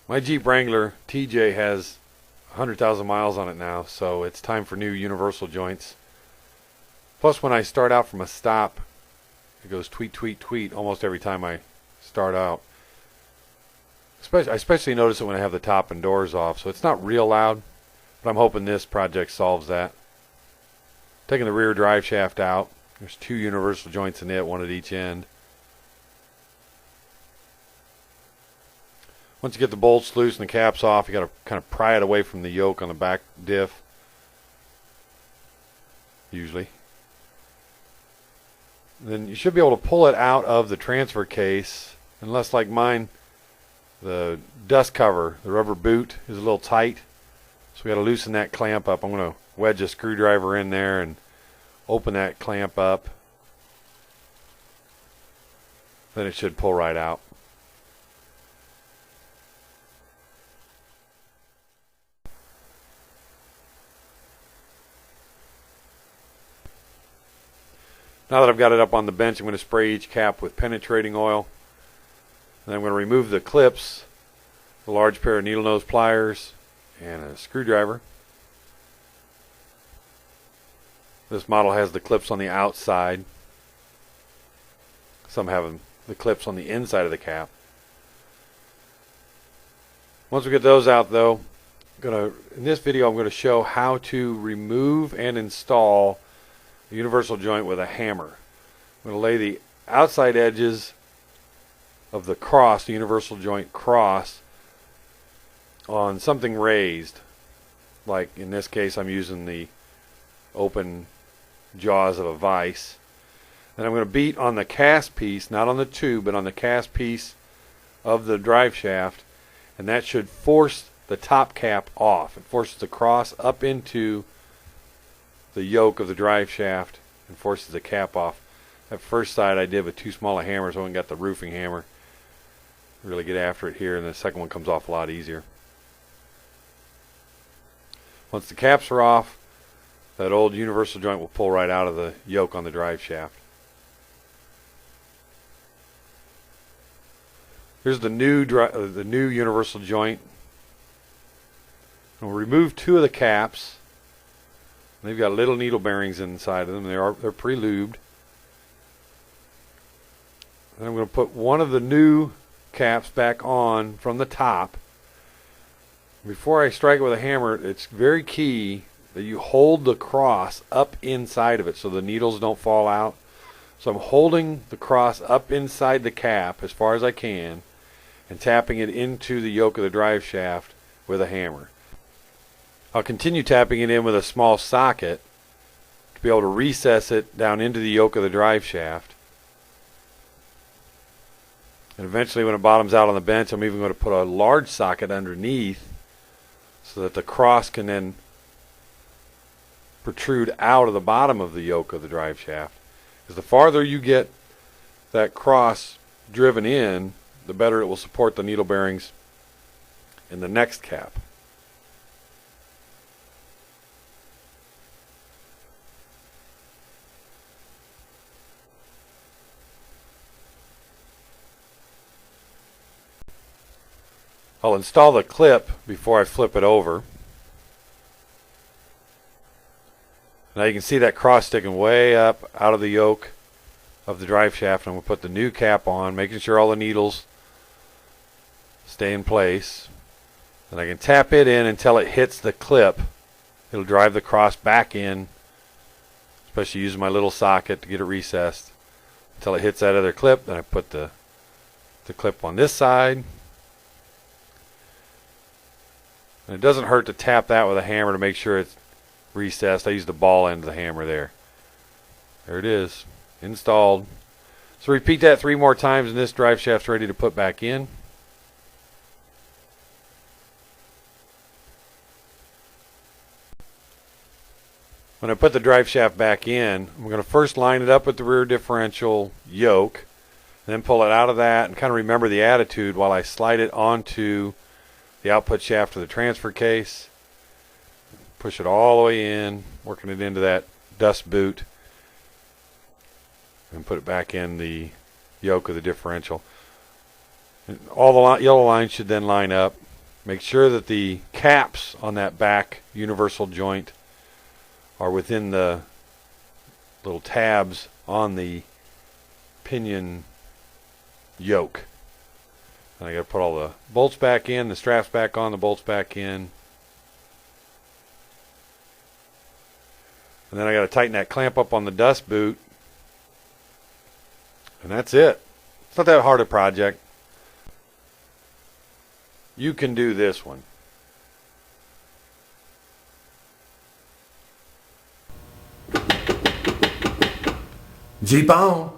My Jeep Wrangler TJ has 100,000 miles on it now, so it's time for new universal joints. Plus, when I start out from a stop, it goes tweet, tweet, tweet almost every time I start out. I especially notice it when I have the top and doors off, so it's not real loud, but I'm hoping this project solves that. Taking the rear drive shaft out. There's two universal joints in it, one at each end. Once you get the bolts loose and the caps off, you got to kind of pry it away from the yoke on the back diff, usually. Then you should be able to pull it out of the transfer case, unless, like mine, the dust cover, the rubber boot, is a little tight. So we got to loosen that clamp up. I'm going to wedge a screwdriver in there and open that clamp up. Then it should pull right out. Now that I've got it up on the bench, I'm going to spray each cap with penetrating oil. And I'm going to remove the clips, a large pair of needle nose pliers, and a screwdriver. This model has the clips on the outside. Some have the clips on the inside of the cap. Once we get those out, though, in this video I'm going to show how to remove and install the universal joint with a hammer. I'm going to lay the outside edges of the cross, the universal joint cross, on something raised. Like in this case, I'm using the open jaws of a vise. Then I'm going to beat on the cast piece, not on the tube, but on the cast piece of the drive shaft, and that should force the top cap off. It forces the cross up into the yoke of the drive shaft and forces the cap off. That first side I did with too small a hammer, so I got the roofing hammer. Really get after it here, and the second one comes off a lot easier. Once the caps are off, that old universal joint will pull right out of the yoke on the drive shaft. Here's the new universal joint. We'll remove two of the caps. They've got little needle bearings inside of them. They're pre-lubed. And I'm going to put one of the new caps back on from the top. Before I strike it with a hammer, it's very key that you hold the cross up inside of it so the needles don't fall out. So I'm holding the cross up inside the cap as far as I can and tapping it into the yoke of the drive shaft with a hammer. I'll continue tapping it in with a small socket to be able to recess it down into the yoke of the drive shaft. And eventually, when it bottoms out on the bench, I'm even going to put a large socket underneath so that the cross can then protrude out of the bottom of the yoke of the drive shaft. Because the farther you get that cross driven in, the better it will support the needle bearings in the next cap. I'll install the clip before I flip it over. Now you can see that cross sticking way up out of the yoke of the drive shaft. I'm going to put the new cap on, making sure all the needles stay in place. Then I can tap it in until it hits the clip. It'll drive the cross back in, especially using my little socket to get it recessed. Until it hits that other clip, then I put the clip on this side. And it doesn't hurt to tap that with a hammer to make sure it's recessed. I use the ball end of the hammer there. There it is, installed. So repeat that 3 more times and this drive shaft's ready to put back in. When I put the drive shaft back in, I'm going to first line it up with the rear differential yoke, and then pull it out of that and kind of remember the attitude while I slide it onto the output shaft of the transfer case. Push it all the way in, working it into that dust boot, and put it back in the yoke of the differential. And all the yellow lines should then line up. Make sure that the caps on that back universal joint are within the little tabs on the pinion yoke. And I got to put all the bolts back in, the straps back on, the bolts back in. And then I got to tighten that clamp up on the dust boot. And that's it. It's not that hard a project. You can do this one. Jeep on.